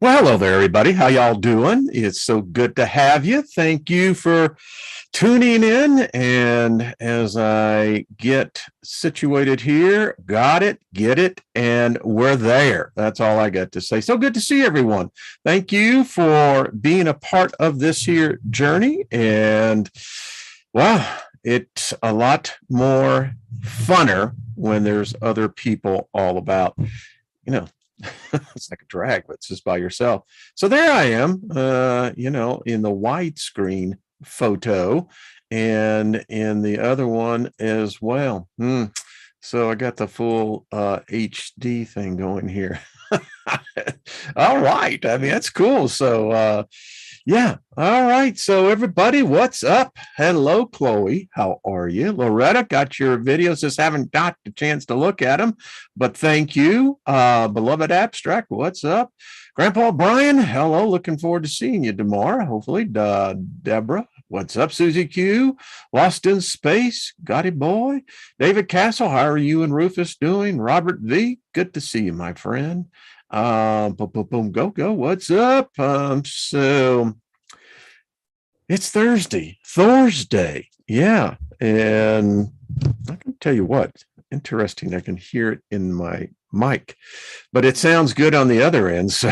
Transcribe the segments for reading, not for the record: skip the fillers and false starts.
Well, hello there, everybody. How y'all doing? It's so good to have you. Thank you for tuning in. And as I get situated here, got it, get it, and we're there. That's all I got to say. So good to see everyone. Thank you for being a part of this here journey. And wow, it's a lot more funner when there's other people all about, you know, it's like a drag, but it's just by yourself. So there I am, in the widescreen photo and in the other one as well. So I got the full HD thing going here. All right. I mean, that's cool. So, yeah. All right. So everybody, what's up? Hello, Chloe. How are you? Loretta, got your videos. Just haven't got the chance to look at them, but thank you. Beloved Abstract, what's up? Grandpa Brian, hello. Looking forward to seeing you tomorrow. Hopefully. Deborah, what's up? Susie Q, Lost in Space, Gotti Boy. David Castle, how are you and Rufus doing? Robert V, good to see you, my friend. Boom, boom, boom, go. What's up? So it's Thursday. Yeah. And I can tell you what, interesting. I can hear it in my mic, but it sounds good on the other end. So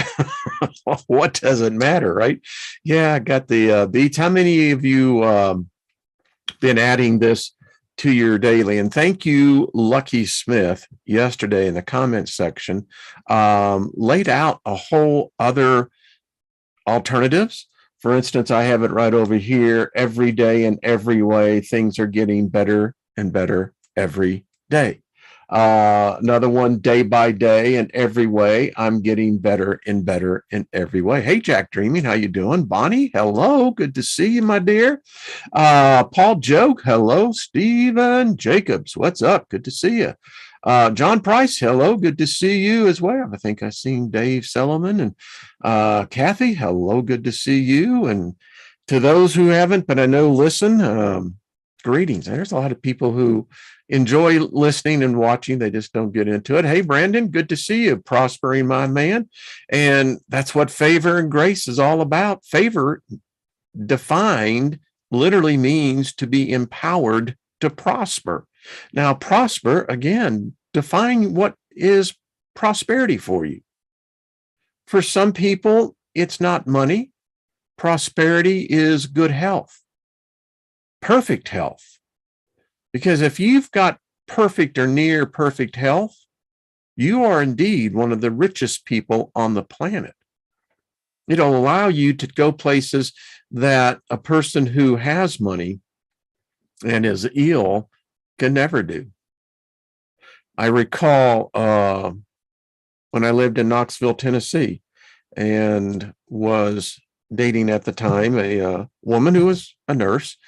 what does it matter, right? Yeah, I got the beats. How many of you been adding this to your daily? And thank you, Lucky Smith, yesterday in the comment section, laid out a whole other alternatives. For instance, I have it right over here. Every day in every way, things are getting better and better every day. Another one, day by day and every way, I'm getting better and better in every way. Hey, Jack Dreaming, how you doing? Bonnie, hello, good to see you, my dear. Paul Joke, hello. Stephen Jacobs, what's up? Good to see you. John Price, hello, good to see you as well. I think I've seen Dave Sellerman and Kathy, hello, good to see you. And to those who haven't, but I know listen, greetings. There's a lot of people who enjoy listening and watching. They just don't get into it. Hey, Brandon, good to see you. Prospering, my man. And that's what favor and grace is all about. Favor, defined, literally means to be empowered to prosper. Now, prosper, again, define what is prosperity for you. For some people, it's not money. Prosperity is good health, perfect health. Because if you've got perfect or near perfect health, you are indeed one of the richest people on the planet. It'll allow you to go places that a person who has money and is ill can never do. I recall when I lived in Knoxville, Tennessee, and was dating at the time a woman who was a nurse.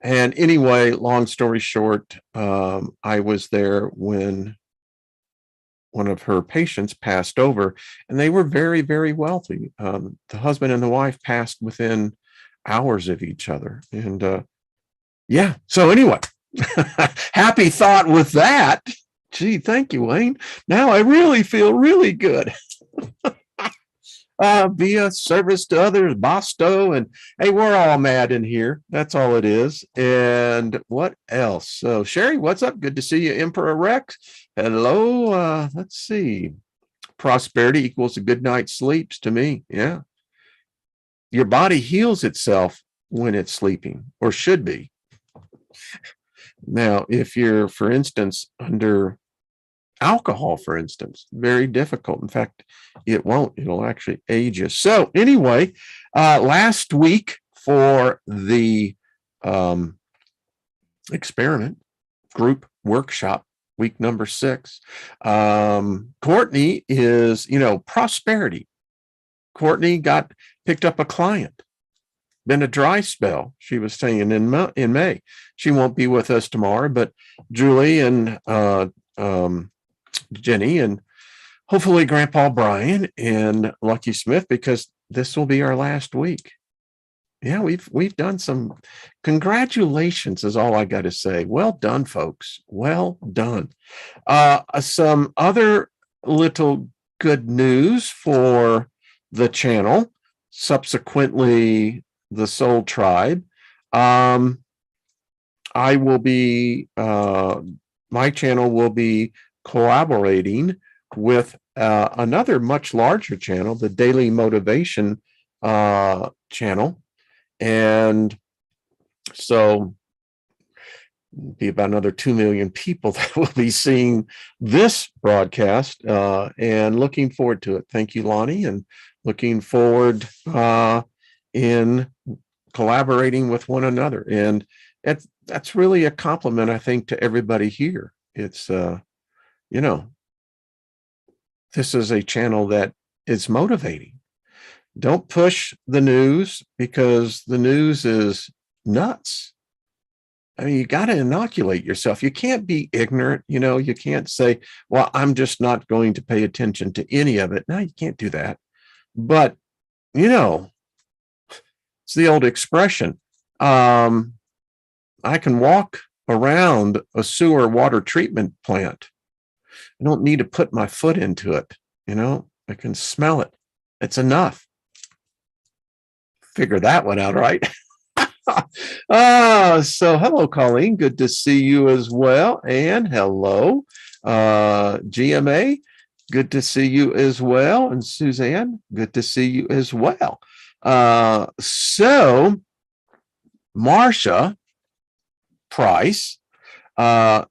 And anyway, long story short, I was there when one of her patients passed over, and they were very, very wealthy. The husband and the wife passed within hours of each other. And yeah, so anyway, happy thought with that. Gee, thank you, Wayne. Now I really feel really good. Be a service to others, Bosto, and hey, we're all mad in here. That's all it is. And what else? So, Sherry, what's up? Good to see you, Emperor Rex. Hello. Let's see. Prosperity equals a good night's sleeps to me. Yeah. Your body heals itself when it's sleeping, or should be. Now, if you're, for instance, under alcohol, for instance, very difficult. In fact, it won't. It'll actually age you. So anyway, last week for the experiment group workshop, week number 6, Courtney is, prosperity. Courtney picked up a client. Been a dry spell, she was saying, in May. She won't be with us tomorrow, but Julie and Jenny and hopefully Grandpa Brian and Lucky Smith, because this will be our last week. Yeah, we've done some. Congratulations is all I got to say. Well done, folks. Well done. Some other little good news for the channel, subsequently the Soul Tribe. I will be, my channel will be collaborating with another much larger channel, the Daily Motivation channel. And so be about another 2 million people that will be seeing this broadcast, and looking forward to it. Thank you, Lonnie, and looking forward in collaborating with one another. And that's really a compliment, I think, to everybody here. It's, you know, this is a channel that is motivating. Don't push the news, because the news is nuts. I mean, you got to inoculate yourself. You can't be ignorant. You can't say, well, I'm just not going to pay attention to any of it. No, you can't do that. But, it's the old expression. I can walk around a sewer water treatment plant. I don't need to put my foot into it. I can smell it. It's enough. Figure that one out, right? So hello, Colleen. Good to see you as well. And hello, GMA. Good to see you as well. And Suzanne, good to see you as well. So Marsha Price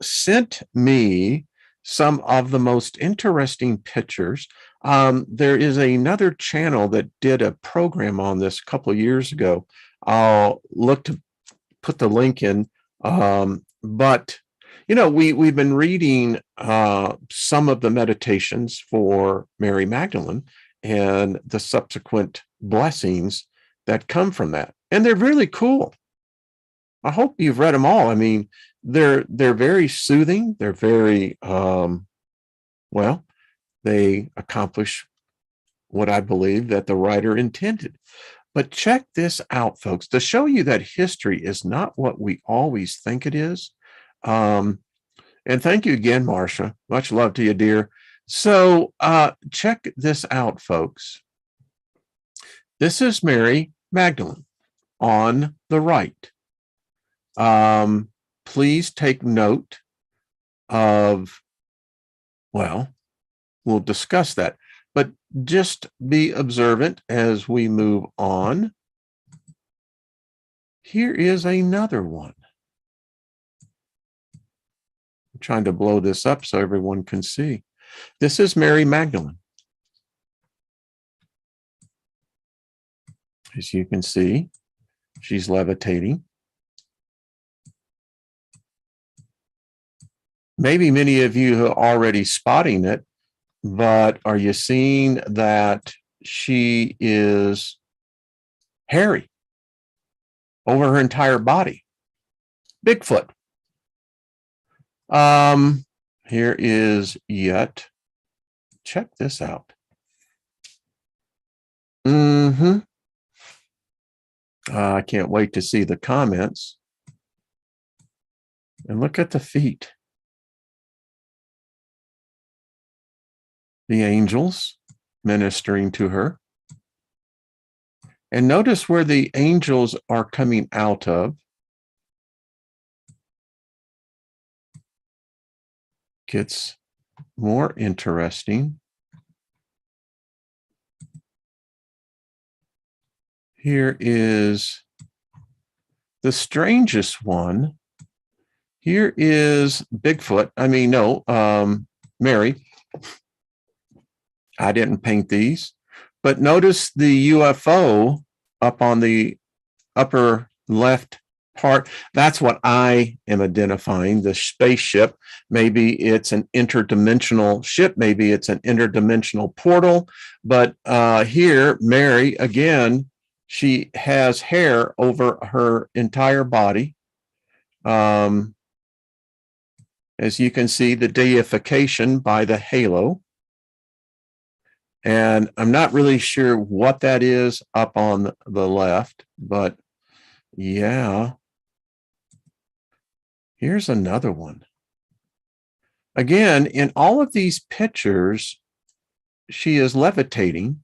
sent me some of the most interesting pictures. There is another channel that did a program on this a couple of years ago. I'll look to put the link in. But, we've been reading some of the meditations for Mary Magdalene and the subsequent blessings that come from that. And they're really cool. I hope you've read them all. I mean, they're very soothing. They're very, they accomplish what I believe that the writer intended. But check this out, folks, to show you that history is not what we always think it is. And thank you again, Marsha. Much love to you, dear. So check this out, folks. This is Mary Magdalene on the right. Please take note of, we'll discuss that. But just be observant as we move on. Here is another one. I'm trying to blow this up so everyone can see. This is Mary Magdalene. As you can see, she's levitating. Maybe many of you are already spotting it. But are you seeing that she is hairy over her entire body? Bigfoot. Here is yet. Check this out. I can't wait to see the comments. And look at the feet. The angels ministering to her. And notice where the angels are coming out of. Gets more interesting. Here is the strangest one. Here is Bigfoot. I mean, no, Mary. I didn't paint these, but notice the UFO up on the upper left part. That's what I am identifying, the spaceship. Maybe it's an interdimensional ship. Maybe it's an interdimensional portal. But here, Mary, again, she has hair over her entire body. As you can see, the deification by the halo. And I'm not really sure what that is up on the left, but yeah. Here's another one. Again, in all of these pictures, she is levitating.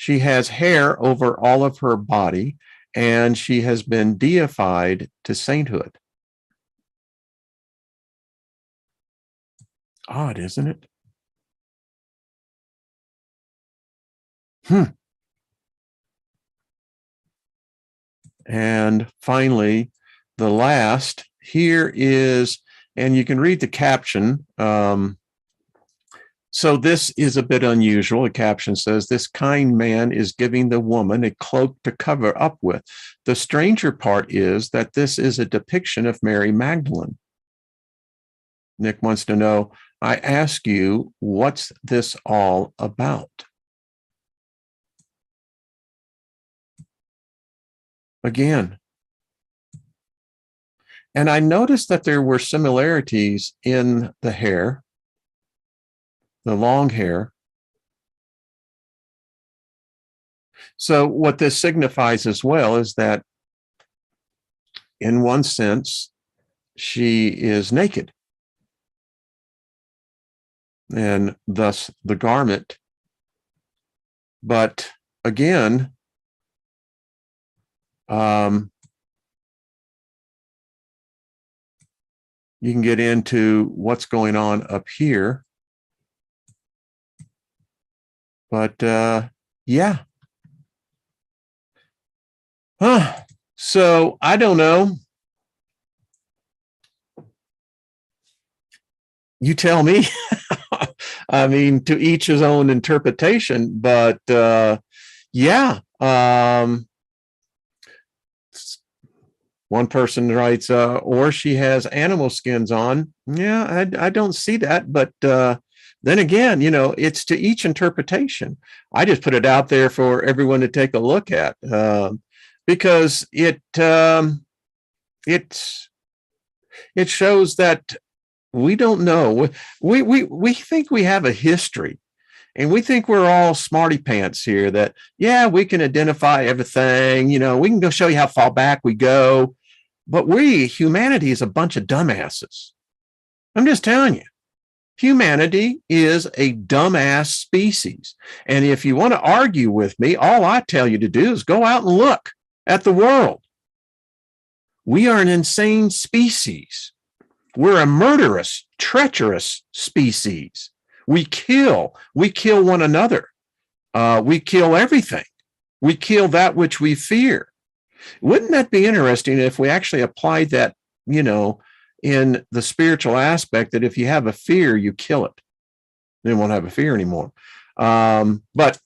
She has hair over all of her body, and she has been deified to sainthood. Odd, isn't it? And finally, the last here is, and you can read the caption. So this is a bit unusual. The caption says, "This kind man is giving the woman a cloak to cover up with." The stranger part is that this is a depiction of Mary Magdalene. Nick wants to know, I ask you, what's this all about? Again. And I noticed that there were similarities in the hair, the long hair. So what this signifies as well is that in one sense, she is naked. And thus the garment. But again, you can get into what's going on up here. But yeah. So I don't know. You tell me. I mean, to each his own interpretation, but yeah. One person writes, or she has animal skins on. Yeah, I don't see that. But then again, you know, it's to each interpretation. I just put it out there for everyone to take a look at because it shows that we don't know. We think we have a history. And we think we're all smarty pants here that, yeah, we can identify everything. You know, we can go show you how far back we go. But humanity is a bunch of dumbasses. I'm just telling you, humanity is a dumbass species. And if you want to argue with me, all I tell you to do is go out and look at the world. We are an insane species. We're a murderous, treacherous species. We kill one another. We kill everything. We kill that which we fear. Wouldn't that be interesting if we actually applied that, you know, in the spiritual aspect, that if you have a fear, you kill it. You won't have a fear anymore. But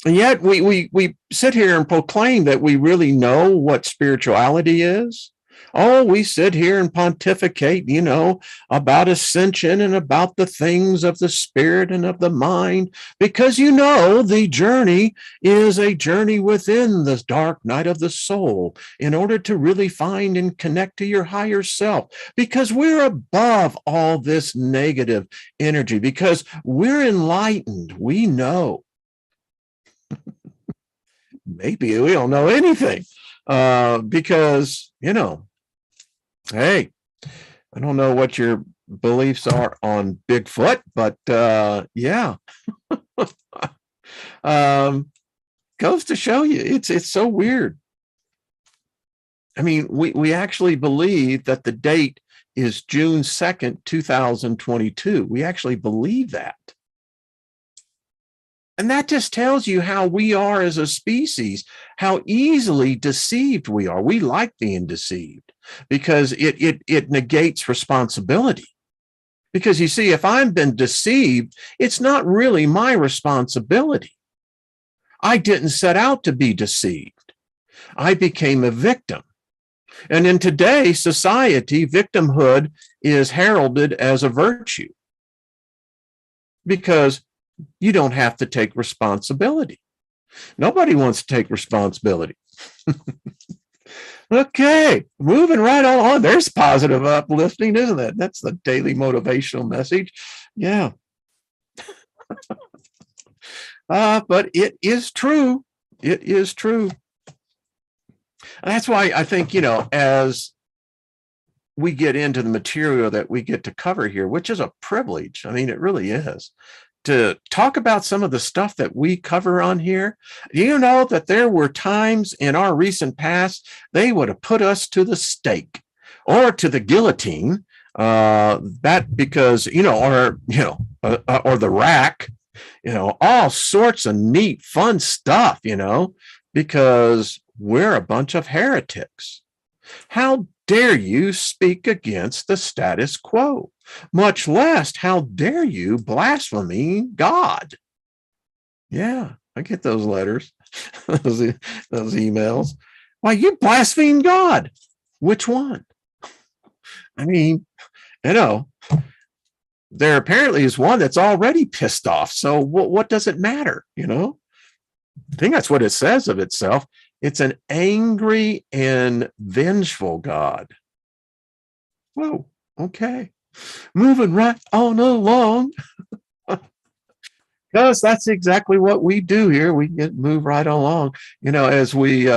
yet we sit here and proclaim that we really know what spirituality is. Oh, we sit here and pontificate, you know, about ascension and about the things of the spirit and of the mind, because, you know, the journey is a journey within the dark night of the soul in order to really find and connect to your higher self, because we're above all this negative energy, because we're enlightened. We know. Maybe we don't know anything because, you know, hey, I don't know what your beliefs are on Bigfoot, but yeah, goes to show you it's so weird. I mean, we actually believe that the date is June 2nd, 2022. We actually believe that. And that just tells you how we are as a species, how easily deceived we are. We like being deceived because it negates responsibility. Because you see, if I've been deceived, it's not really my responsibility. I didn't set out to be deceived. I became a victim. And in today's society, victimhood is heralded as a virtue because you don't have to take responsibility. Nobody wants to take responsibility. Okay, moving right on. There's positive uplifting, isn't it? That's the daily motivational message. Yeah. But it is true. It is true. And that's why I think, you know, as we get into the material that we get to cover here, which is a privilege. I mean, it really is. to talk about some of the stuff that we cover on here. You know that there were times in our recent past they would have put us to the stake or to the guillotine. That because or the rack. All sorts of neat, fun stuff. Because we're a bunch of heretics. How dare you speak against the status quo? Much less, how dare you blaspheme God? Yeah, I get those letters, those emails. Why, you blaspheme God? Which one? I mean, there apparently is one that's already pissed off. So what does it matter? I think that's what it says of itself. It's an angry and vengeful God. Whoa, okay. Moving right on along. Because that's exactly what we do here. We move right along, as we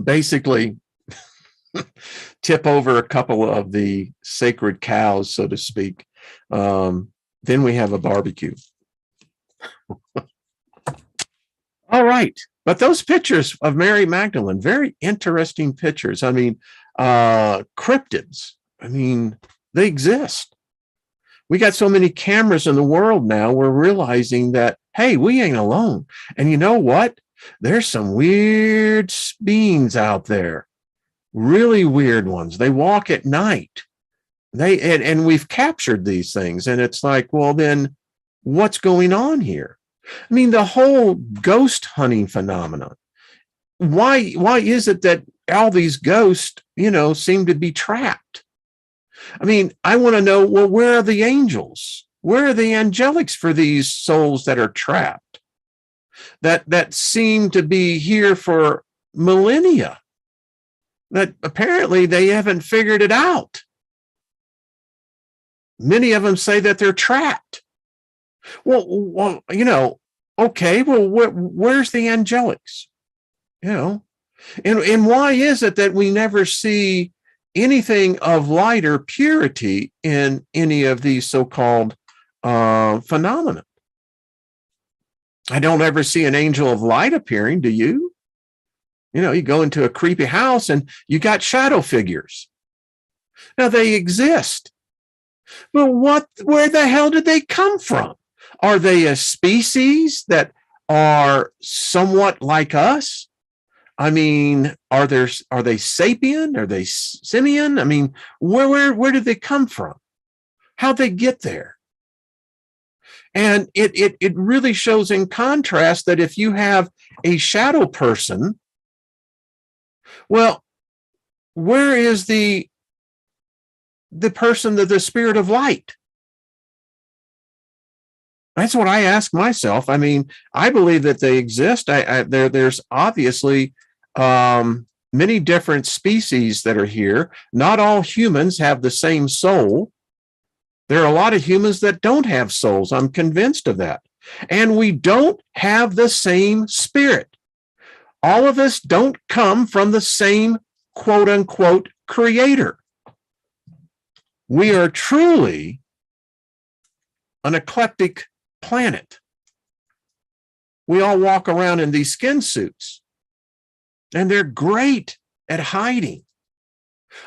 basically tip over a couple of the sacred cows, so to speak. Then we have a barbecue. All right. But those pictures of Mary Magdalene, very interesting pictures. I mean, cryptids, they exist. We got so many cameras in the world now, we're realizing that, hey, we ain't alone. And you know what? There's some weird beings out there, really weird ones. They walk at night. And we've captured these things. And it's like, well, then what's going on here? The whole ghost hunting phenomenon. Why is it that all these ghosts, seem to be trapped? I want to know, well, where are the angels? Where are the angelics for these souls that are trapped? That seem to be here for millennia. That apparently they haven't figured it out. Many of them say that they're trapped. Well, okay, well, where's the angelics? And why is it that we never see anything of light or purity in any of these so-called phenomena? I don't ever see an angel of light appearing, do you? You go into a creepy house and you got shadow figures. Now, they exist. But where the hell did they come from? Are they a species that are somewhat like us? Are they sapien? Are they simian? Where did they come from? How'd they get there? And it really shows in contrast that if you have a shadow person, well, where is the person, the spirit of light? That's what I ask myself. I believe that they exist. There's obviously many different species that are here. Not all humans have the same soul. There are a lot of humans that don't have souls. I'm convinced of that. And we don't have the same spirit. All of us don't come from the same quote unquote creator. We are truly an eclectic planet. We all walk around in these skin suits, and they're great at hiding.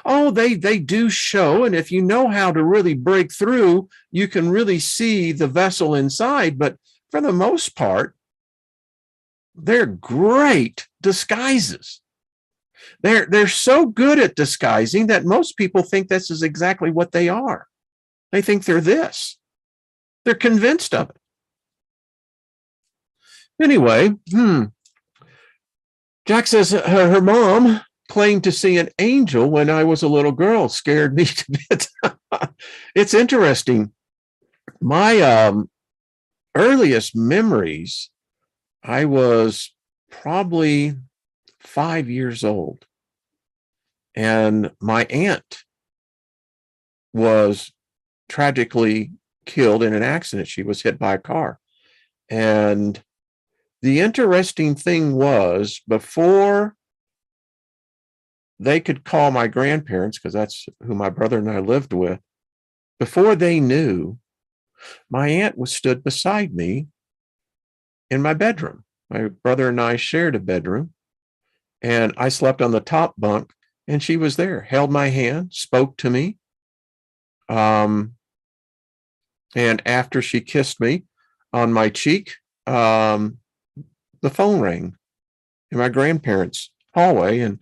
Oh, they do show, and if you know how to really break through, you can really see the vessel inside, but for the most part, they're great disguises. They're so good at disguising that most people think this is exactly what they are. They think they're this. They're convinced of it. Anyway, Jack says her mom claimed to see an angel when I was a little girl. Scared me to bits. It's interesting. My earliest memories, I was probably 5 years old. And my aunt was tragically killed in an accident. She was hit by a car. And the interesting thing was, before they could call my grandparents, because that's who my brother and I lived with, before they knew, My aunt was stood beside me in my bedroom. My brother and I shared a bedroom, and I slept on the top bunk, and she was there, held my hand, spoke to me. And after she kissed me on my cheek, the phone rang in my grandparents' hallway, and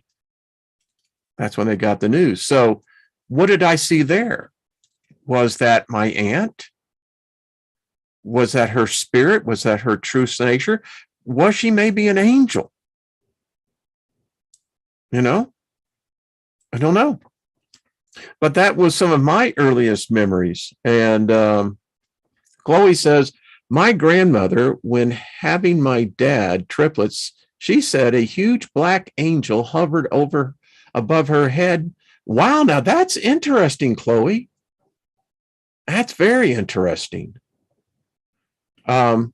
that's when they got the news. So what did I see there? Was that my aunt? Was that her spirit? Was that her true nature? Was she maybe an angel? You know, I don't know. But that was some of my earliest memories. And Chloe says, my grandmother, when having my dad triplets, she said a huge black angel hovered over above her head. Wow, now that's interesting, Chloe. That's very interesting. I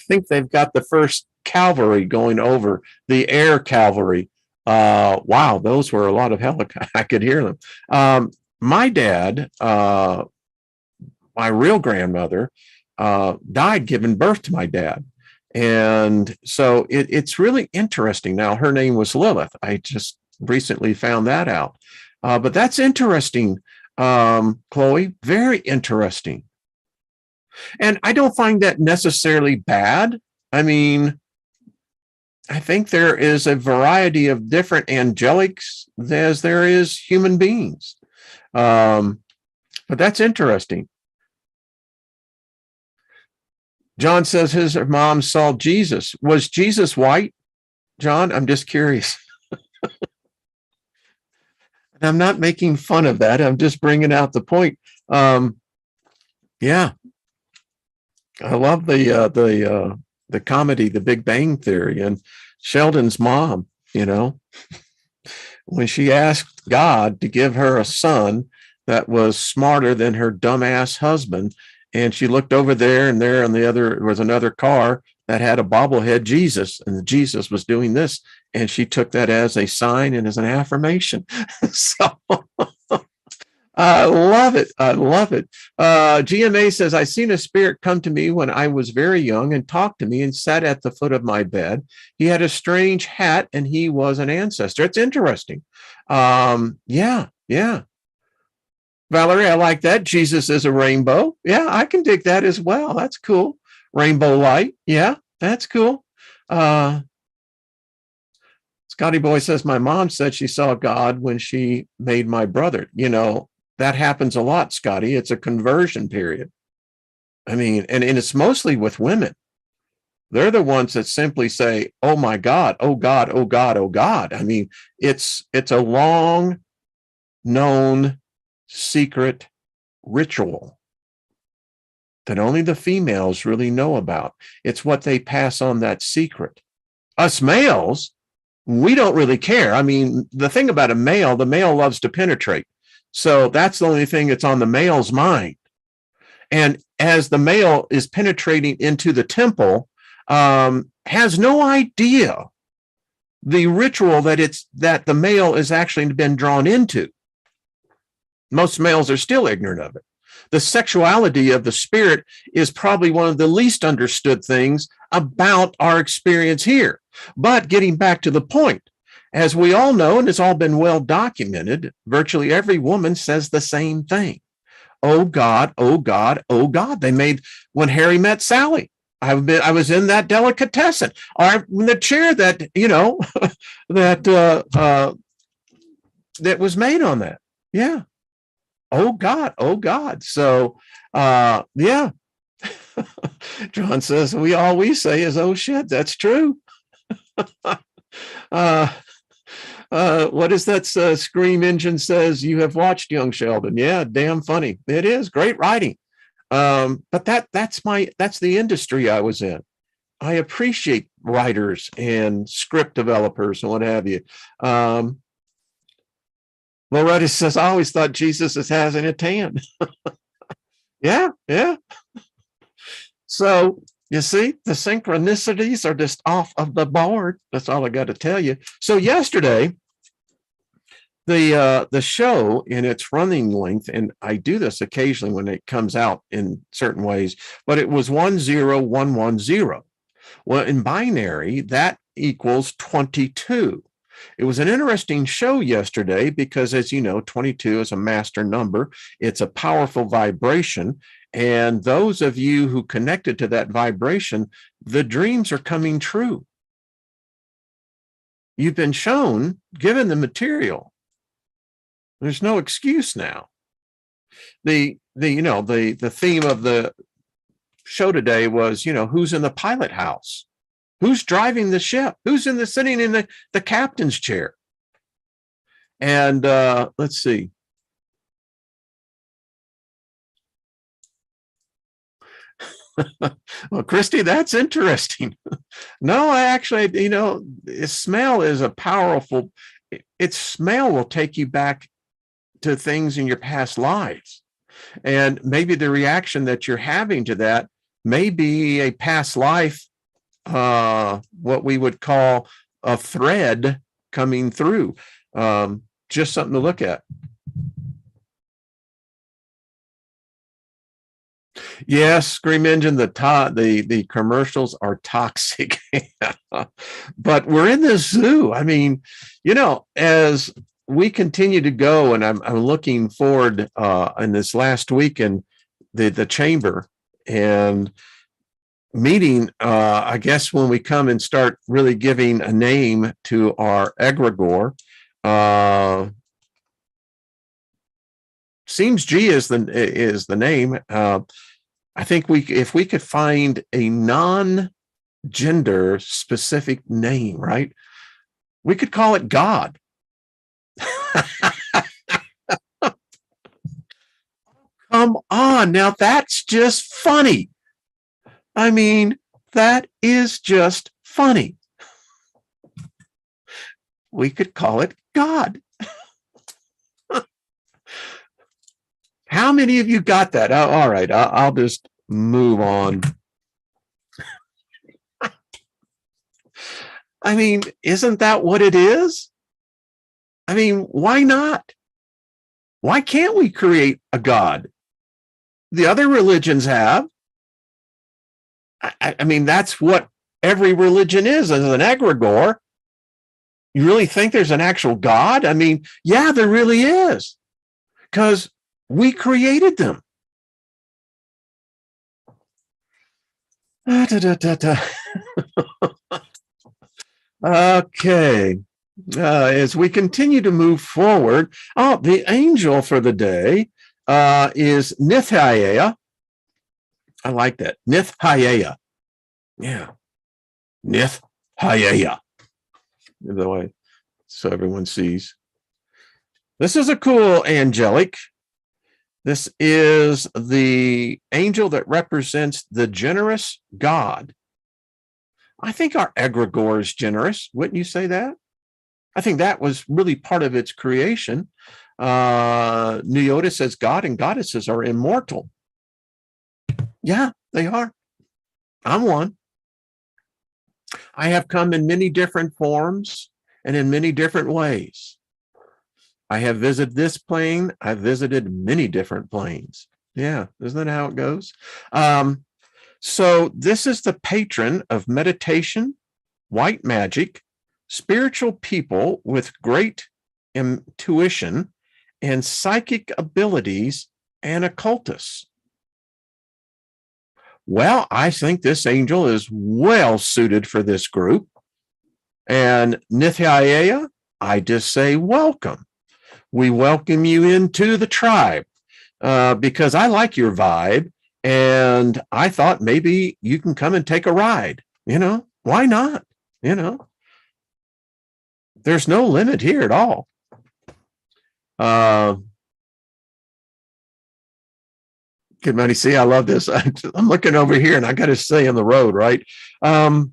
think they've got the first cavalry going over, the air cavalry. Wow, those were a lot of helicopters. I could hear them. My dad, my real grandmother, died giving birth to my dad. And so it's really interesting. Now, her name was Lilith. I just recently found that out. But that's interesting, Chloe, very interesting. And I don't find that necessarily bad. I mean, I think there is a variety of different angelics as there is human beings. But that's interesting. John says his mom saw Jesus. Was Jesus white, John? I'm just curious. And I'm not making fun of that. I'm just bringing out the point. Yeah. I love the comedy, The Big Bang Theory, and Sheldon's mom, you know, when she asked God to give her a son that was smarter than her dumbass husband, and she looked over there, and there on the other was another car that had a bobblehead Jesus, and Jesus was doing this, and she took that as a sign and as an affirmation. So I love it. I love it. GMA says, I seen a spirit come to me when I was very young and talked to me and sat at the foot of my bed. He had a strange hat and he was an ancestor. It's interesting. Yeah. Valerie, I like that. Jesus is a rainbow. Yeah, I can dig that as well. That's cool. Rainbow light. Yeah, that's cool. Scotty Boy says, my mom said she saw God when she made my brother. You know, that happens a lot, Scotty. It's a conversion period. I mean, and it's mostly with women. They're the ones that simply say, oh my God, oh God, oh God, oh God. I mean, it's a long known secret ritual that only the females really know about. It's what they pass on, that secret. Us males, we don't really care. I mean, the thing about a male, the male loves to penetrate. So that's the only thing that's on the male's mind. And as the male is penetrating into the temple, has no idea the ritual that the male is actually been drawn into. Most males are still ignorant of it. The sexuality of the spirit is probably one of the least understood things about our experience here. But getting back to the point, as we all know, and it's all been well documented, virtually every woman says the same thing. Oh God, oh God, oh God. They made, when Harry met Sally, I was in that delicatessen, or in the chair that, you know, that was made on that. Yeah. Oh God, oh God. So, yeah. John says, all we say is, oh shit, that's true. What is that Scream Engine says? You have watched Young Sheldon. Yeah, damn funny. It is great writing. But that's the industry I was in. I appreciate writers and script developers and what have you. Loretta says, I always thought Jesus is having a tan. Yeah. So you see, the synchronicities are just off of the board. That's all I got to tell you. So yesterday, The show in its running length, and I do this occasionally when it comes out in certain ways, but it was 10110. Well, in binary, that equals 22. It was an interesting show yesterday because, as you know, 22 is a master number. It's a powerful vibration. And those of you who connected to that vibration, the dreams are coming true. You've been shown, given the material. There's no excuse now. The theme of the show today was, who's in the pilot house? Who's driving the ship? Who's sitting in the captain's chair? And let's see. Well, Christy, that's interesting. No, I actually, smell is a powerful, smell will take you back to things in your past lives. And maybe the reaction that you're having to that may be a past life, what we would call a thread coming through. Just something to look at. Yes, Scream Engine, the commercials are toxic. But we're in this zoo. I mean, as we continue to go, and I'm looking forward in this last week in the chamber and meeting, I guess when we come and start really giving a name to our egregore, seems G is the name. I think if we could find a non-gender specific name, right? We could call it God. Come on, now that's just funny. I mean, that is just funny. We could call it God. How many of you got that? All right, I'll just move on. I mean, isn't that what it is? I mean, why not? Why can't we create a God? The other religions have. I mean, that's what every religion is as an egregore. You really think there's an actual God? I mean, yeah, there really is. Because we created them. Okay. As we continue to move forward, the angel for the day is Nithya. I like that. Nithya. Yeah. Nithya. The way, so everyone sees. This is a cool angelic. This is the angel that represents the generous God. I think our egregore is generous. Wouldn't you say that? I think that was really part of its creation. Nithya says God and goddesses are immortal. Yeah, they are. I'm one. I have come in many different forms and in many different ways. I have visited this plane. I've visited many different planes. Yeah, isn't that how it goes? So this is the patron of meditation, white magic, spiritual people with great intuition and psychic abilities and occultists. Well, I think this angel is well suited for this group. And Nithya, I just say welcome. We welcome you into the tribe because I like your vibe. And I thought maybe you can come and take a ride. Why not? There's no limit here at all. Good money. See, I love this. I'm looking over here and I got to stay on the road, right? I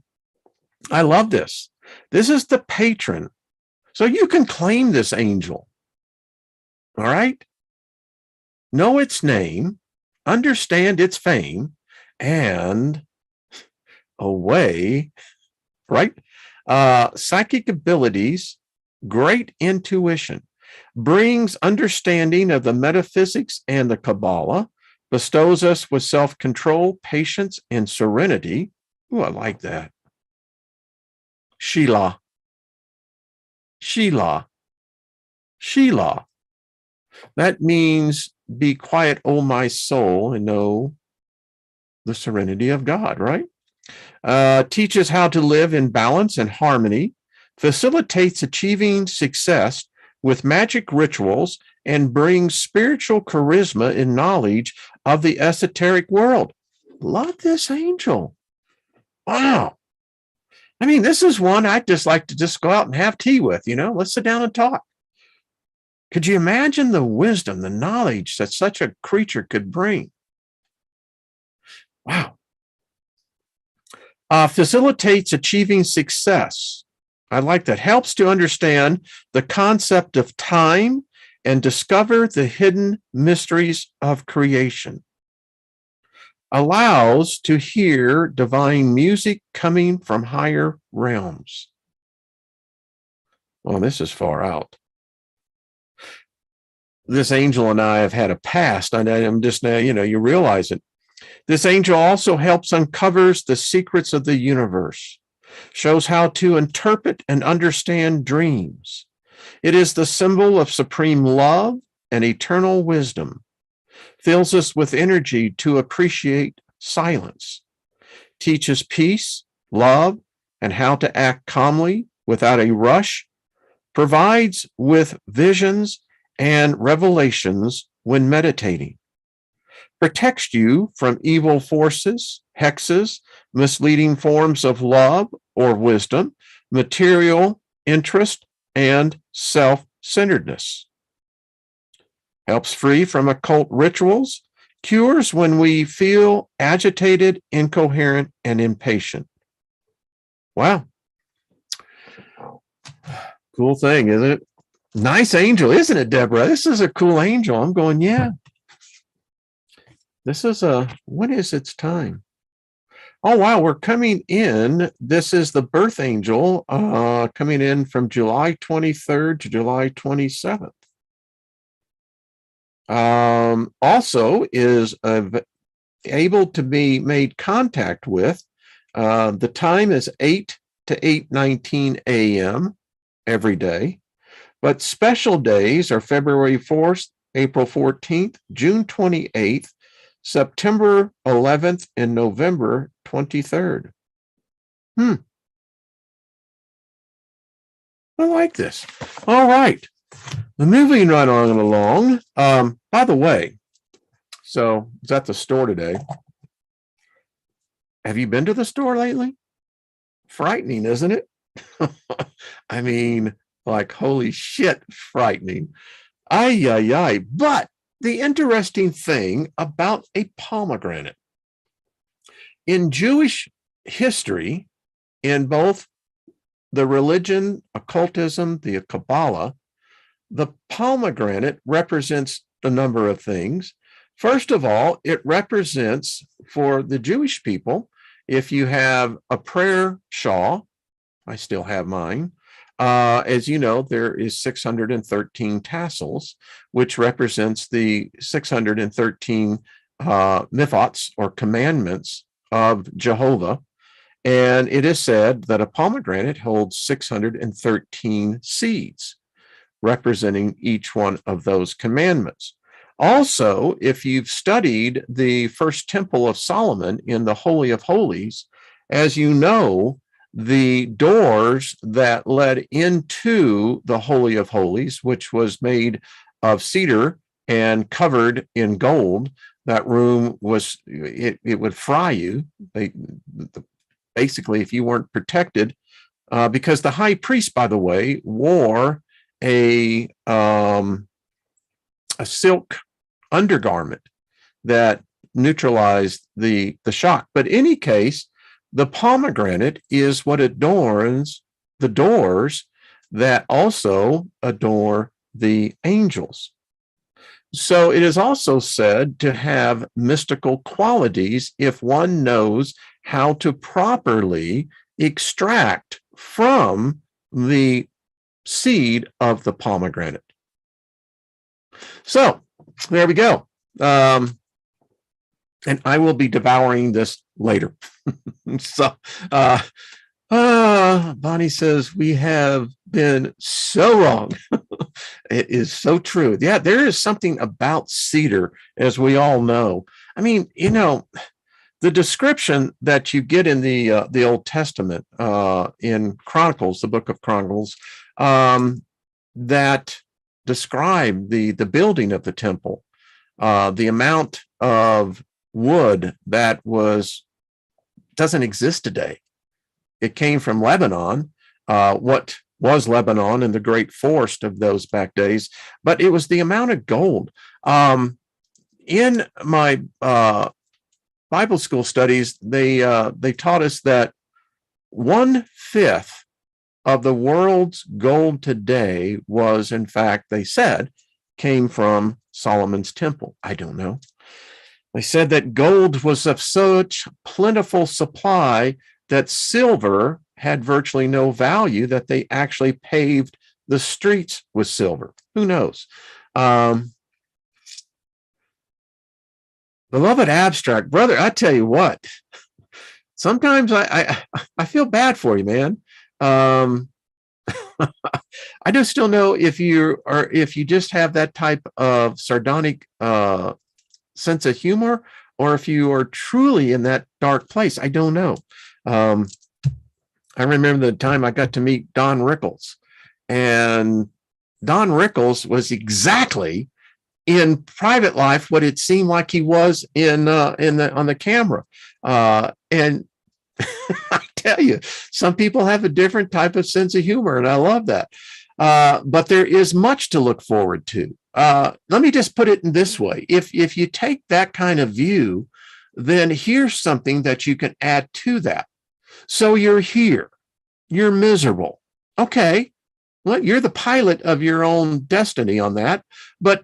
love this. This is the patron. So you can claim this angel. All right. Know its name, understand its fame, and away, right? Psychic abilities, great intuition. brings understanding of the metaphysics and the Kabbalah, bestows us with self-control, patience, and serenity. Ooh, I like that. Sheila. Sheila. Sheila. That means be quiet, O my soul, and know the serenity of God, right? Teaches how to live in balance and harmony, facilitates achieving success with magic rituals, and brings spiritual charisma and knowledge of the esoteric world. Love this angel. Wow. I mean, this is one I'd just like to just go out and have tea with, let's sit down and talk. Could you imagine the wisdom, the knowledge that such a creature could bring? Wow. Facilitates achieving success. I like that. Helps to understand the concept of time and discover the hidden mysteries of creation. Allows to hear divine music coming from higher realms. Well, this is far out. This angel and I have had a past, and I'm just now, you realize it. This angel also helps uncovers the secrets of the universe, shows how to interpret and understand dreams. It is the symbol of supreme love and eternal wisdom, fills us with energy to appreciate silence, teaches peace, love, and how to act calmly without a rush, provides with visions and revelations when meditating, protects you from evil forces, hexes, misleading forms of love or wisdom, material interest, and self-centeredness. Helps free from occult rituals, cures when we feel agitated, incoherent, and impatient. Wow. Cool thing, isn't it? Nice angel, isn't it, Deborah? This is a cool angel. I'm going, yeah. This is when is its time? Oh, wow, we're coming in. This is the birth angel coming in from July 23rd to July 27th. Also is able to be made contact with. The time is 8 to 8:19 a.m. every day. But special days are February 4th, April 14th, June 28th, September 11th, and November 23rd. I like this. All right. Moving right on along. By the way, so I was at the store today. Have you been to the store lately? Frightening, isn't it? I mean, like, holy shit, frightening. Ay, ay, ay. But the interesting thing about a pomegranate, in Jewish history, in both the religion, occultism, the Kabbalah, the pomegranate represents a number of things. First of all, it represents, for the Jewish people, if you have a prayer shawl, I still have mine, as you know, there is 613 tassels, which represents the 613 mitzvot or commandments of Jehovah. And it is said that a pomegranate holds 613 seeds, representing each one of those commandments. Also, if you've studied the first temple of Solomon in the Holy of Holies, as you know, the doors that led into the Holy of Holies, which was made of cedar and covered in gold, that room was, it would fry you. Basically, if you weren't protected, because the high priest, by the way, wore a silk undergarment that neutralized the shock. But in any case, the pomegranate is what adorns the doors that also adore the angels. So it is also said to have mystical qualities if one knows how to properly extract from the seed of the pomegranate. So there we go. And I will be devouring this later. So, Bonnie says, we have been so wrong. It is so true. Yeah, there is something about cedar, as we all know. I mean, the description that you get in the Old Testament, in Chronicles, the book of Chronicles, that describe the building of the temple, the amount of wood that doesn't exist today. It came from Lebanon, what was Lebanon and the great forest of those back days, but it was the amount of gold. In my Bible school studies, they taught us that 1/5 of the world's gold today was, in fact, they said, came from Solomon's temple. I don't know. They said that gold was of such plentiful supply that silver had virtually no value, that they actually paved the streets with silver. Who knows? Beloved Abstract, brother, I tell you what, sometimes I feel bad for you, man. I just don't know if you just have that type of sardonic sense of humor, or if you are truly in that dark place. I don't know. I remember the time I got to meet Don Rickles, and Don Rickles was exactly in private life what it seemed like he was on the camera. And I tell you, some people have a different type of sense of humor, and I love that. But there is much to look forward to. Let me just put it in this way. If you take that kind of view, then here's something that you can add to that. So you're here, you're miserable. Okay, well, you're the pilot of your own destiny on that, but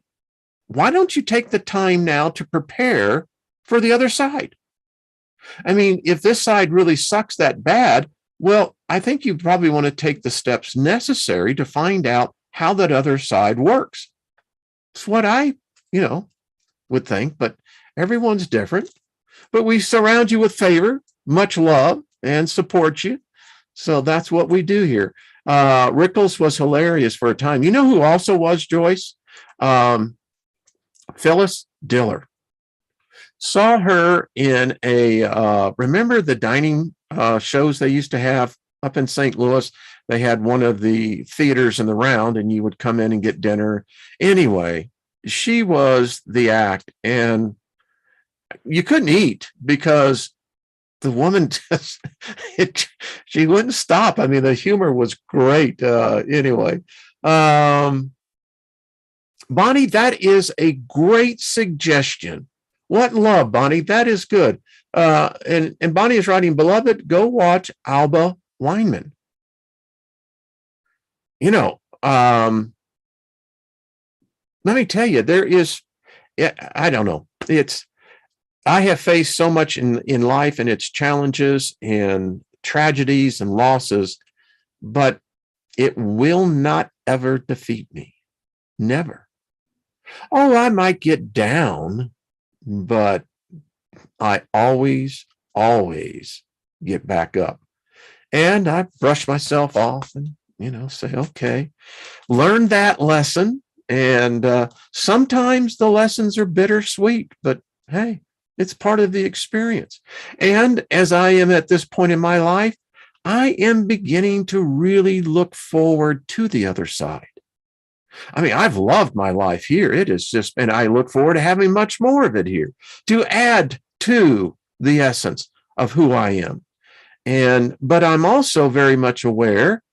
why don't you take the time now to prepare for the other side? I mean, if this side really sucks that bad, well, I think you probably want to take the steps necessary to find out how that other side works. It's what I, would think, but everyone's different. But we surround you with favor, much love, and support you. So that's what we do here. Rickles was hilarious for a time. You know who also was, Joyce? Phyllis Diller. Saw her in remember the dining shows they used to have up in St. Louis? They had one of the theaters in the round, and you would come in and get dinner. Anyway, she was the act, and you couldn't eat because the woman just, she wouldn't stop. I mean, the humor was great. Anyway, Bonnie, that is a great suggestion. What love, Bonnie? That is good. And Bonnie is writing, beloved, go watch Alba Weinman. Let me tell you, there is, I don't know. I have faced so much in life and its challenges and tragedies and losses, but it will not ever defeat me. Never. Oh, I might get down, but I always get back up. And I brush myself off and, say, okay, learn that lesson. And sometimes the lessons are bittersweet, but hey, it's part of the experience. And as I am at this point in my life, I am beginning to really look forward to the other side. I mean, I've loved my life here. It is just, and I look forward to having much more of it here to add to the essence of who I am. But I'm also very much aware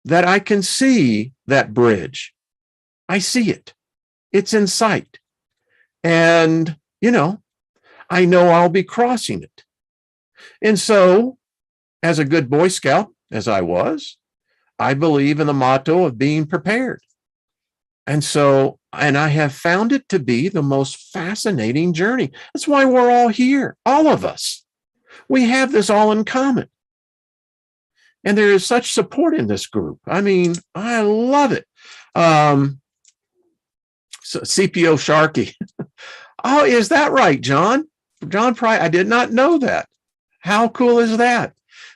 that I can see that bridge. I see it. It's in sight. And, I know I'll be crossing it. And so, as a good Boy Scout, as I was, I believe in the motto of being prepared. And I have found it to be the most fascinating journey. That's why we're all here, all of us. We have this all in common. And there is such support in this group. I mean, I love it. So, CPO Sharkey. Oh, is that right, John? John Price. I did not know that. How cool is that?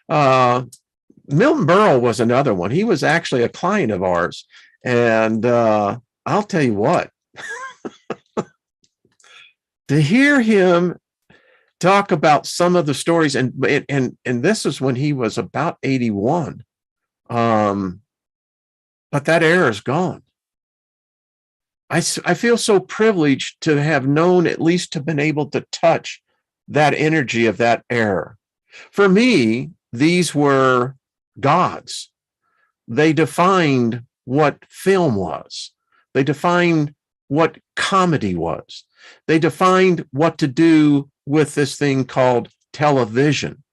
Milton Berle was another one. He was actually a client of ours. And I'll tell you what, to hear him talk about some of the stories, and this is when he was about 81. But that era is gone. I feel so privileged to have known, at least to been able to touch that energy of that era. For me, these were gods. They defined what film was. They defined what comedy was. They defined what to do with this thing called television.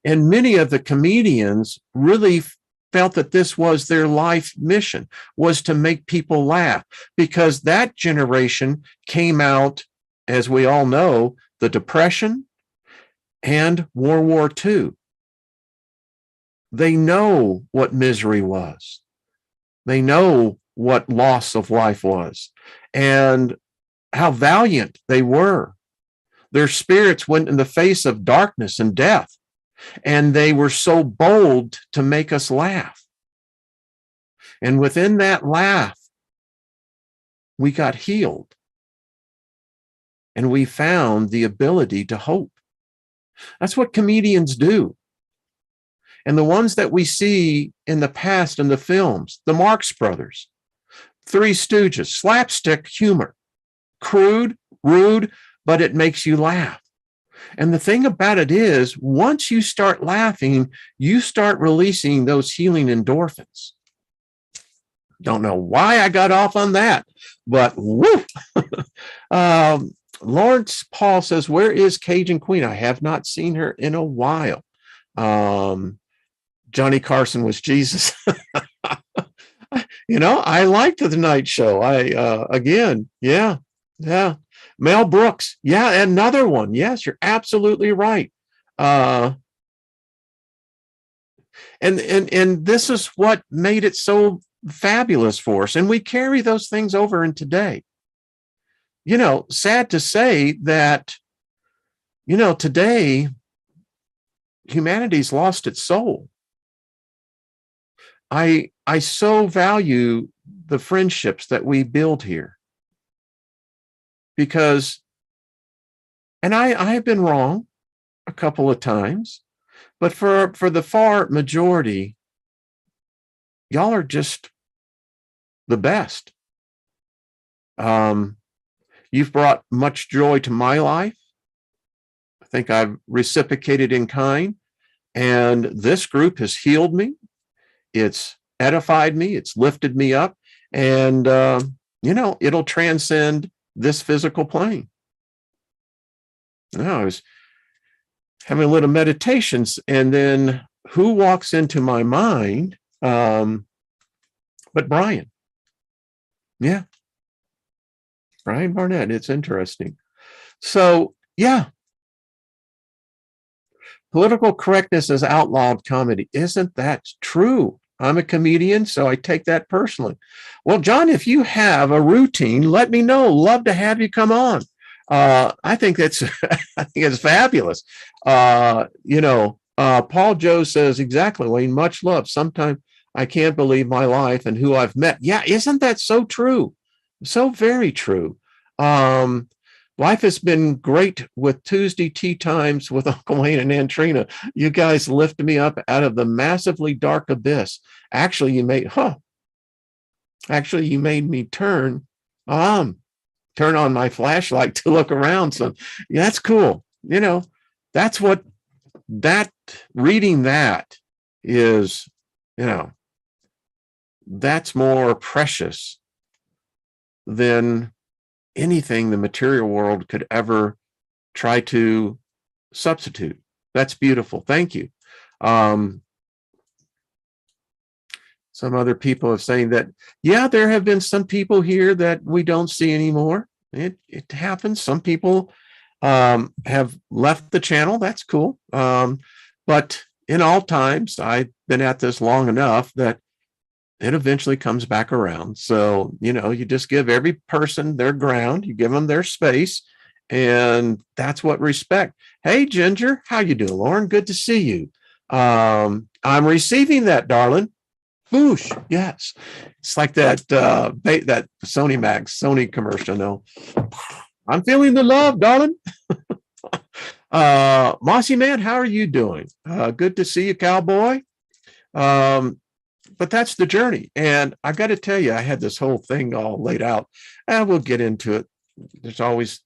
And many of the comedians really felt that this was their life mission, was to make people laugh, because that generation came out, as we all know, the Depression and World War II. They know what misery was. They know what loss of life was and how valiant they were. Their spirits went in the face of darkness and death, and they were so bold to make us laugh. And within that laugh, we got healed. And we found the ability to hope. That's what comedians do. And the ones that we see in the past in the films, the Marx Brothers, Three Stooges, slapstick humor, crude, rude, but it makes you laugh. And the thing about it is, once you start laughing, you start releasing those healing endorphins. Don't know why I got off on that, but woo! Lawrence Paul says, where is Cajun Queen? I have not seen her in a while. Johnny Carson was Jesus. I liked the Tonight Show. Yeah. Mel Brooks. Yeah, another one. Yes, you're absolutely right. And this is what made it so fabulous for us. And we carry those things over in today. Sad to say that, today humanity's lost its soul. I so value the friendships that we build here, because, and I have been wrong a couple of times, but for the far majority, y'all are just the best. You've brought much joy to my life. I think I've reciprocated in kind, and this group has healed me. It's edified me. It's lifted me up, and it'll transcend this physical plane. I was having a little meditations, and then who walks into my mind? But Brian. Yeah. Brian Barnett. It's interesting. So, yeah. Political correctness is outlawed comedy. Isn't that true? I'm a comedian, so I take that personally. Well, John, if you have a routine, let me know. Love to have you come on. I think it's fabulous. Paul Joe says, exactly, Wayne, much love. Sometimes I can't believe my life and who I've met. Yeah, isn't that so true? So very true. Life has been great with Tuesday tea times with Uncle Wayne and Aunt Trina. You guys lift me up out of the massively dark abyss. Actually, you made me turn on my flashlight to look around. So yeah, that's cool. That's what reading that is, that's more precious than anything the material world could ever try to substitute. That's beautiful. Thank you. Some other people are saying that, yeah, there have been some people here that we don't see anymore. It happens. Some people have left the channel. That's cool. But in all times, I've been at this long enough that it eventually comes back around. So, you just give every person their ground, you give them their space, and that's what respect. Hey, Ginger, how you doing? Lauren, good to see you. I'm receiving that, darling. Boosh, yes. It's like that that Sony commercial. No, I'm feeling the love, darling. Mossy Man, how are you doing? Good to see you, cowboy. But that's the journey. And I've got to tell you, I had this whole thing all laid out, and we'll get into it. There's always,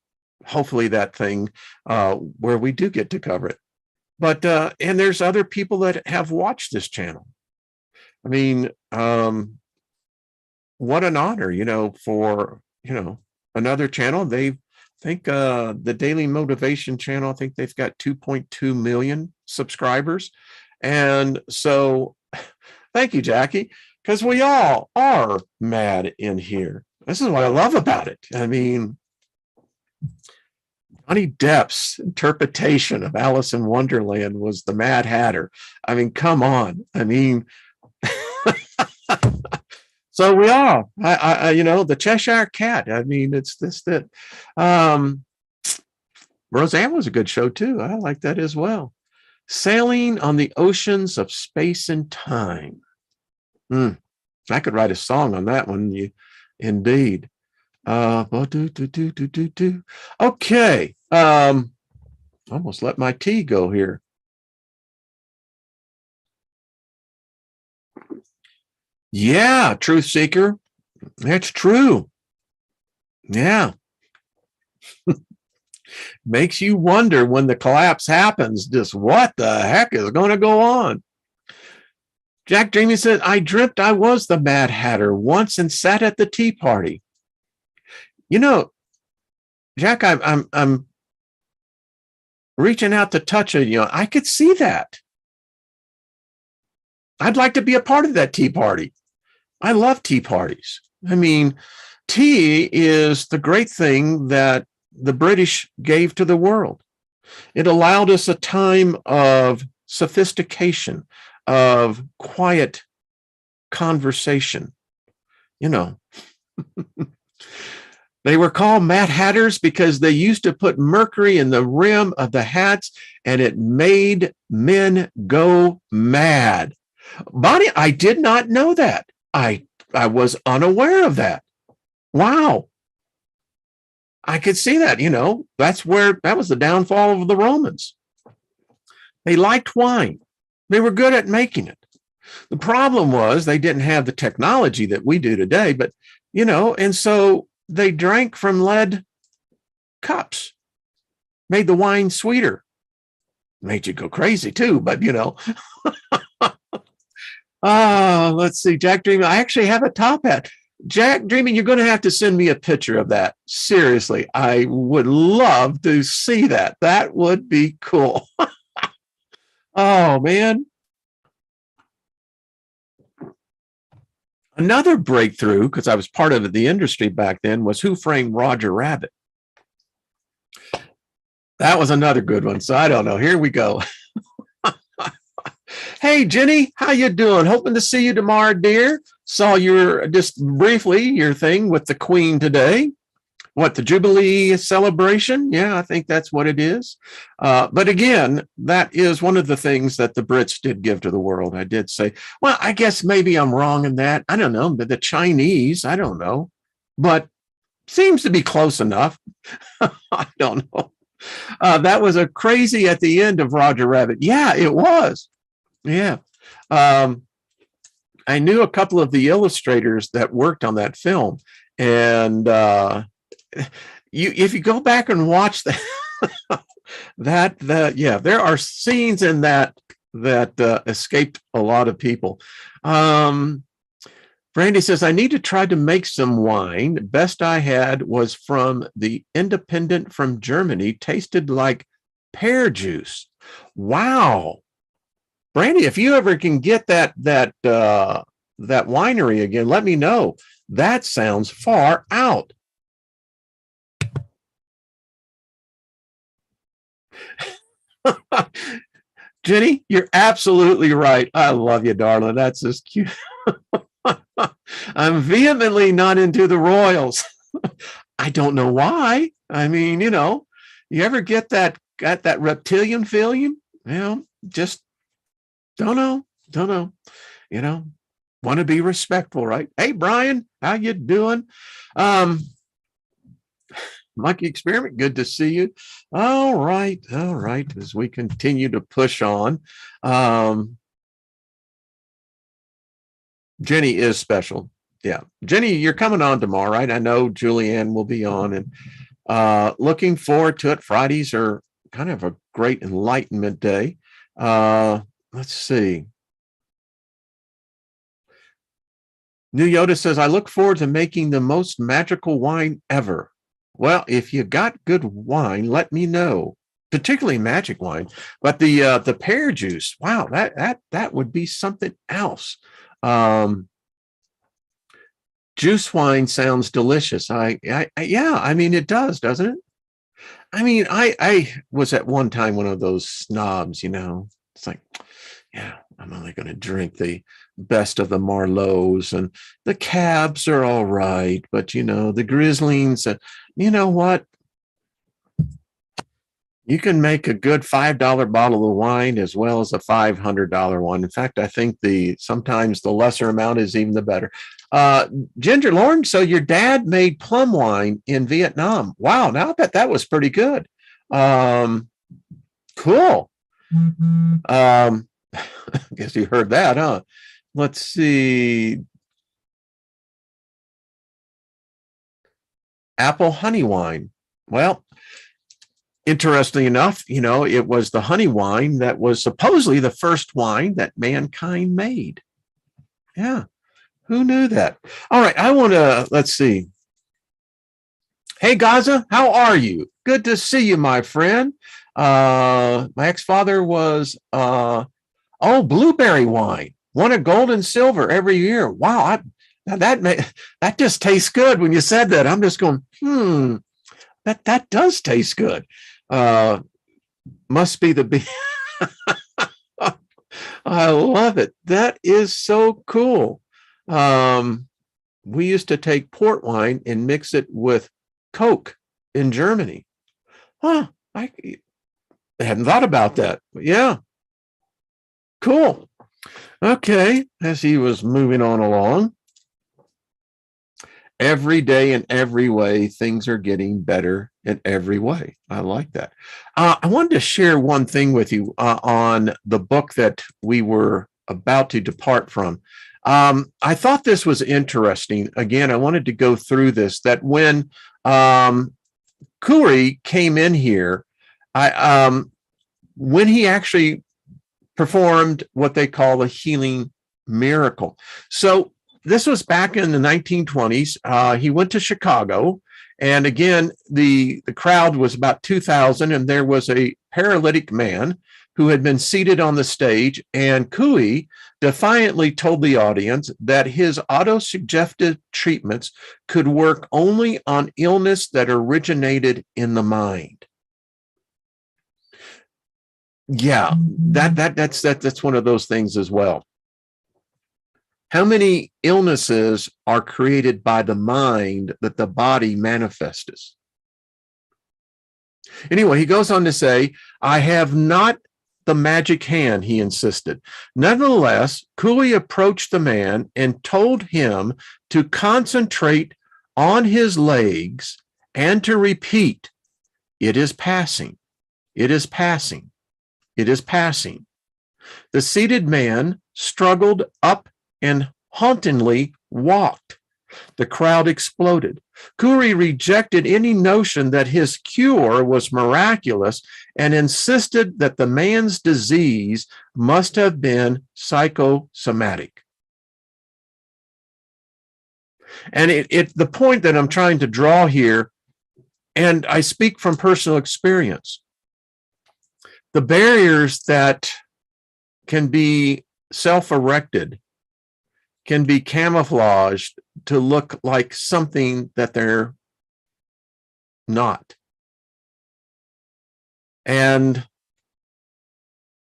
hopefully, that thing where we do get to cover it. But, and there's other people that have watched this channel. I mean, what an honor, for, another channel. They think the Daily Motivation channel, I think they've got 2.2 million subscribers. And so thank you, Jackie, because we all are mad in here. This is what I love about it. I mean, Johnny Depp's interpretation of Alice in Wonderland was the Mad Hatter. I mean, come on. I mean, so we are. The Cheshire Cat. I mean, it's this, that. Roseanne was a good show, too. I like that as well. Sailing on the Oceans of Space and Time. I could write a song on that one. Indeed. Okay. Almost let my tea go here. Yeah, Truth Seeker. That's true. Yeah. Makes you wonder when the collapse happens, just what the heck is going to go on? Jack Dreamy said, I dreamt I was the Mad Hatter once and sat at the tea party. Jack, I'm reaching out to touch you. I could see that. I'd like to be a part of that tea party. I love tea parties. I mean, tea is the great thing that the British gave to the world. It allowed us a time of sophistication, of quiet conversation. They were called Mad Hatters because they used to put mercury in the rim of the hats and it made men go mad. Bonnie, I did not know that. I was unaware of that. Wow. I could see that, that was the downfall of the Romans. They liked wine. They were good at making it. The problem was they didn't have the technology that we do today, but, and so they drank from lead cups, made the wine sweeter. Made you go crazy too, but, let's see, Jack Dreaming. I actually have a top hat. Jack Dreaming, you're going to have to send me a picture of that. Seriously, I would love to see that. That would be cool. Oh, man. Another breakthrough, because I was part of the industry back then, was Who Framed Roger Rabbit? That was another good one. So I don't know. Here we go. Hey, Jenny, how you doing? Hoping to see you tomorrow, dear. Saw just briefly, your thing with the Queen today. What, the Jubilee celebration? Yeah, I think that's what it is. But again, that is one of the things that the Brits did give to the world. I did say, well, I guess maybe I'm wrong in that. I don't know, but the Chinese, I don't know. But seems to be close enough. I don't know. That was a crazy at the end of Roger Rabbit. Yeah, it was. Yeah. I knew a couple of the illustrators that worked on that film. And if you go back and watch that, yeah, there are scenes in that escaped a lot of people. Brandy says, I need to try to make some wine. Best I had was from the Independent from Germany, tasted like pear juice. Wow. Brandy, if you ever can get that winery again, let me know. That sounds far out. Jenny, you're absolutely right. I love you, darling. That's just cute. I'm vehemently not into the royals. I don't know why. I mean, you know, you ever get that reptilian feeling? You know, just don't know. You know, want to be respectful, right? Hey, Brian, how you doing? Monkey Experiment, good to see you. All right. As we continue to push on, Jenny is special. Yeah, Jenny, you're coming on tomorrow, right? I know Julianne will be on, and looking forward to it. Fridays are kind of a great enlightenment day. Let's see. New Yoda says, I look forward to making the most magical wine ever. Well, if you got good wine, let me know, particularly magic wine. But the pear juice, wow, that would be something else. Juice wine sounds delicious. Yeah, I mean, it does, doesn't it? I mean, I was at one time one of those snobs, you know. It's like, yeah, I'm only going to drink the best of the Marlots, and the cabs are all right, but you know, the Grizzlings, you know what? You can make a good $5 bottle of wine as well as a $500 one. In fact, I think sometimes the lesser amount is even the better. Ginger Lauren, so your dad made plum wine in Vietnam. Wow, now I bet that was pretty good. Cool. I guess you heard that, huh? Let's see. Apple honey wine. Well, interestingly enough, you know, it was the honey wine that was supposedly the first wine that mankind made. Yeah. Who knew that? All right. Let's see. Hey, Gaza, how are you? Good to see you, my friend. My ex-father was, blueberry wine, won a gold and silver every year. Wow. That just tastes good. When you said that, I'm just going, that does taste good. Must be the I love it. That is so cool. We used to take port wine and mix it with Coke in Germany. Huh. I hadn't thought about that. But yeah. Cool. Okay. As he was moving on along, every day in every way, things are getting better in every way. I like that. I wanted to share one thing with you on the book that we were about to depart from. I thought this was interesting. Again, I wanted to go through this, that when Kuri came in here, when he actually performed what they call a healing miracle. So this was back in the 1920s. He went to Chicago, and again, the crowd was about 2,000, and there was a paralytic man who had been seated on the stage, and Kui defiantly told the audience that his autosuggestive treatments could work only on illness that originated in the mind. Yeah, that's one of those things as well. How many illnesses are created by the mind that the body manifests? Anyway, he goes on to say, I have not the magic hand, he insisted. Nonetheless, Cooley approached the man and told him to concentrate on his legs and to repeat, it is passing, it is passing, it is passing. The seated man struggled up and hauntingly walked. The crowd exploded. Kuri rejected any notion that his cure was miraculous and insisted that the man's disease must have been psychosomatic. And the point that I'm trying to draw here, and I speak from personal experience, the barriers that can be self-erected can be camouflaged to look like something that they're not. And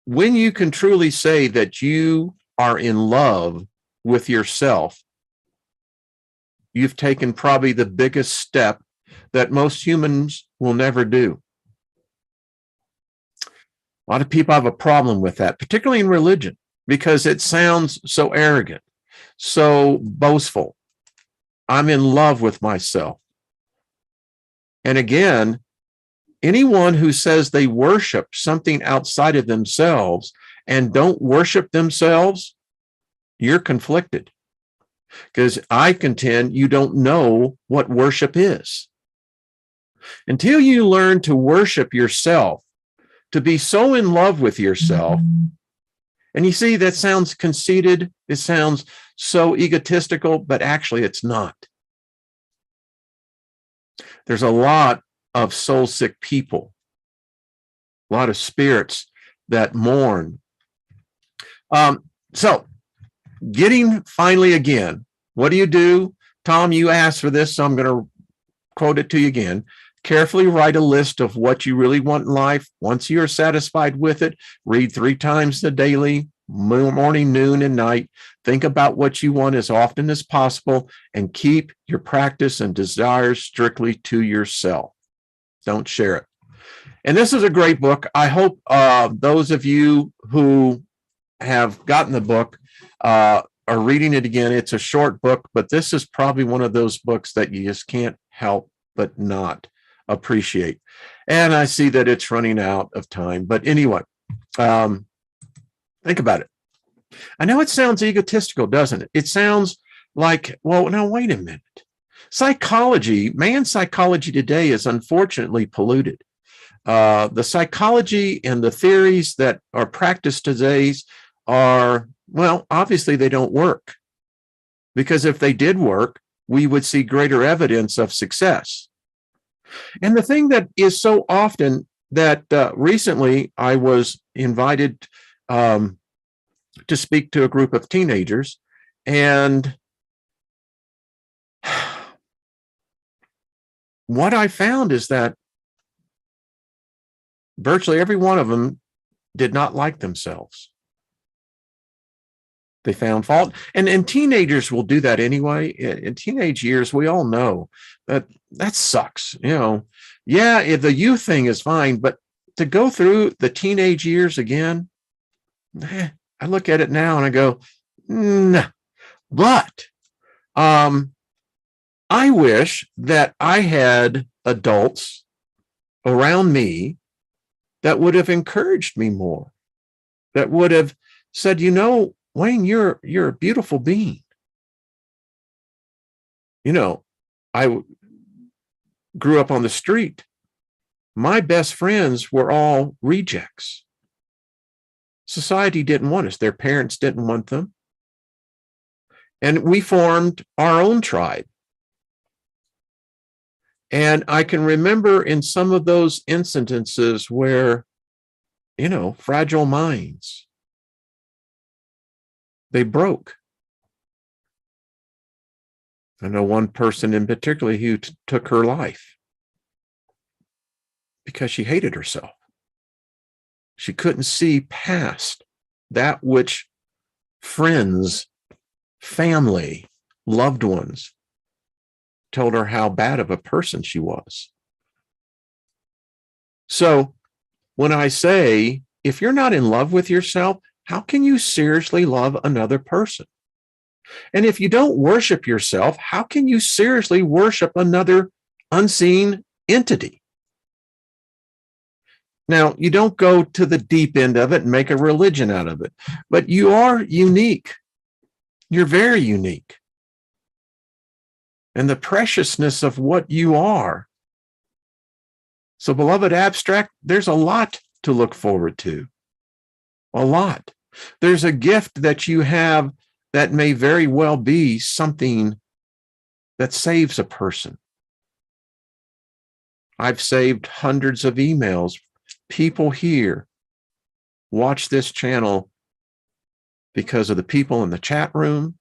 when you can truly say that you are in love with yourself, you've taken probably the biggest step that most humans will never do. A lot of people have a problem with that, particularly in religion, because it sounds so arrogant, so boastful. I'm in love with myself. And again, anyone who says they worship something outside of themselves and don't worship themselves, you're conflicted. Because I contend you don't know what worship is. Until you learn to worship yourself, to be so in love with yourself, and you see, that sounds conceited, it sounds so egotistical, but actually it's not. There's a lot of soul-sick people, a lot of spirits that mourn. So, getting finally again, what do? Tom, you asked for this, so I'm going to quote it to you again. Carefully write a list of what you really want in life. Once you're satisfied with it, read 3 times a daily, morning, noon, and night. Think about what you want as often as possible and keep your practice and desires strictly to yourself. Don't share it. And this is a great book. I hope those of you who have gotten the book are reading it again. It's a short book, but this is probably one of those books that you just can't help but not appreciate. And I see that it's running out of time. But anyway, think about it. I know it sounds egotistical, doesn't it? It sounds like, well, now, wait a minute. Psychology, man's psychology today is unfortunately polluted. The psychology and the theories that are practiced today are, well, obviously they don't work. Because if they did work, we would see greater evidence of success. And the thing that is so often that recently I was invited to speak to a group of teenagers, and what I found is that virtually every one of them did not like themselves. They found fault. And teenagers will do that anyway. In teenage years, we all know that sucks. Yeah, the youth thing is fine, but to go through the teenage years again, I look at it now and I go, nah. But I wish that I had adults around me that would have encouraged me more, that would have said, Wayne, you're a beautiful being. I grew up on the street. My best friends were all rejects. Society didn't want us. Their parents didn't want them. And we formed our own tribe. And I can remember in some of those instances where, fragile minds, they broke. I know one person in particular who took her life because she hated herself. She couldn't see past that which friends, family, loved ones told her how bad of a person she was. So when I say, if you're not in love with yourself, how can you seriously love another person? And if you don't worship yourself, how can you seriously worship another unseen entity? Now, you don't go to the deep end of it and make a religion out of it, but you are unique. You're very unique. And the preciousness of what you are. So, beloved abstract, there's a lot to look forward to. A lot. There's a gift that you have that may very well be something that saves a person. I've saved hundreds of emails. People here watch this channel because of the people in the chat room,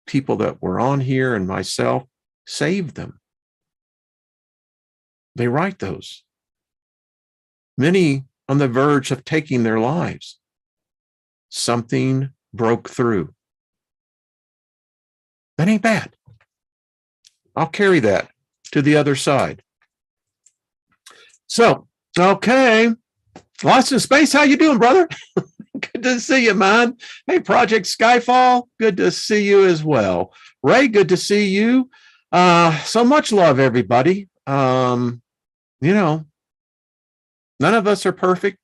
people that were on here, and myself saved them. They write those. Many on the verge of taking their lives. Something broke through. That ain't bad. I'll carry that to the other side. So, okay. Lost in Space, how you doing, brother? Good to see you, man. Hey, Project Skyfall, good to see you as well. Ray, good to see you. So much love, everybody. You know, none of us are perfect.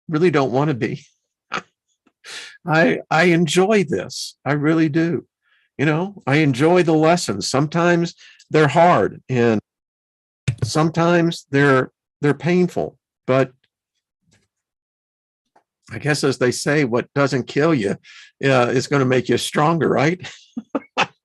Really don't want to be. I enjoy this. I really do. You know, I enjoy the lessons. Sometimes they're hard and sometimes they're painful, but I guess, as they say, what doesn't kill you is going to make you stronger, right?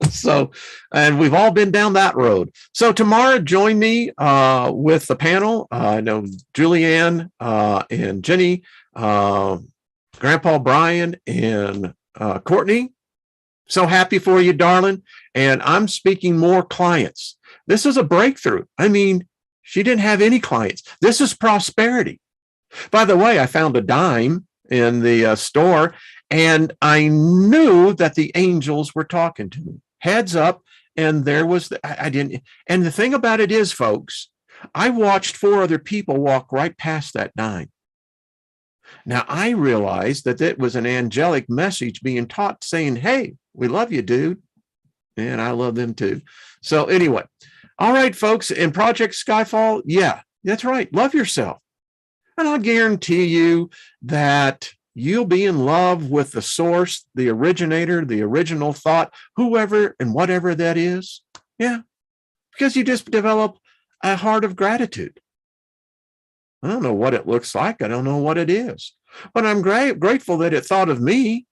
So, and we've all been down that road. So tomorrow, join me with the panel. I know Julianne and Jenny, Grandpa Brian, and Courtney. So happy for you, darling. And I'm speaking more clients. This is a breakthrough. I mean, she didn't have any clients. This is prosperity. By the way, I found a dime in the store, and I knew that the angels were talking to me. Heads up, and there was I didn't. And the thing about it is, folks, I watched 4 other people walk right past that dime. Now I realized that it was an angelic message being taught, saying, "Hey, we love you, dude, and I love them too." So anyway, all right, folks, in Project Skyfall, yeah, that's right. Love yourself. And I'll guarantee you that you'll be in love with the source, the originator, the original thought, whoever and whatever that is. Yeah, because you just develop a heart of gratitude. I don't know what it looks like. I don't know what it is. But I'm grateful that it thought of me.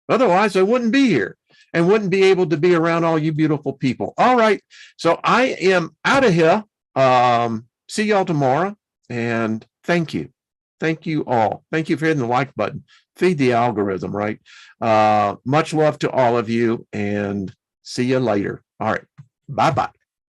Otherwise, I wouldn't be here and wouldn't be able to be around all you beautiful people. All right. So I am out of here. See y'all tomorrow. And thank you. Thank you all. Thank you for hitting the like button. Feed the algorithm, right? Much love to all of you, and see you later. All right. Bye-bye.